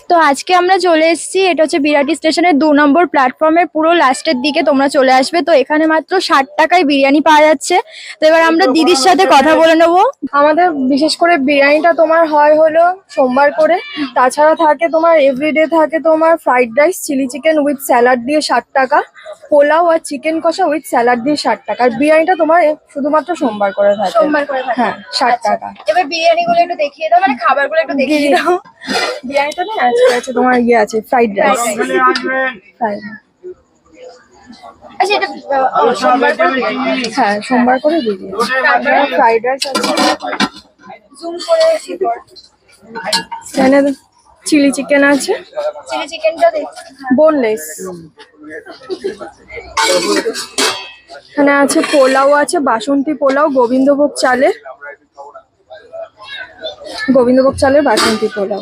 তো আজকে আমরা চলে এসেছি, এটা হচ্ছে বিরাটি স্টেশনের 2 নম্বর প্ল্যাটফর্মের পুরো লাস্টের দিকে। তোমরা চলে আসবে। তো এখানে মাত্র 60 টাকায় বিরিয়ানি পাওয়া যাচ্ছে। তো এবার আমরা দিদির সাথে কথা বলে নেবো। আমাদের বিশেষ করে বিরিয়ানিটা তোমার হয় হলো সোমবার করে, তাছাড়া থাকে তোমার এভরিডে থাকে তোমার fried rice, chilli chicken with salad দিয়ে 60 টাকা, পোলাও আর চিকেন কষা উইথ স্যালাড দিয়ে 60 টাকা। আর বিরিয়ানিটা তোমার শুধুমাত্র সোমবার করে থাকে। সোমবার করে থাকে। হ্যাঁ, 60 টাকা। এবার বিরিয়ানি গুলো একটু দেখিয়ে দাও, মানে খাবারগুলো একটু দেখিয়ে দাও। বিরিয়ানিটা না আছে তোমার আছে ফ্রাইড রাইস। আচ্ছা, এটা সোমবার করে দিয়ে দাও। হ্যাঁ, সোমবার করে দিয়ে দিই। তারপরে ফ্রাইড রাইস আছে, জুম করে এখানে চিলি চিকেন আছে, চিলি চিকেনটা দেখি। বোনলেস। এখানে আছে পোলাও আছে, বাসন্তী পোলাও, গোবিন্দভোগ চালের বাসন্তী পোলাও।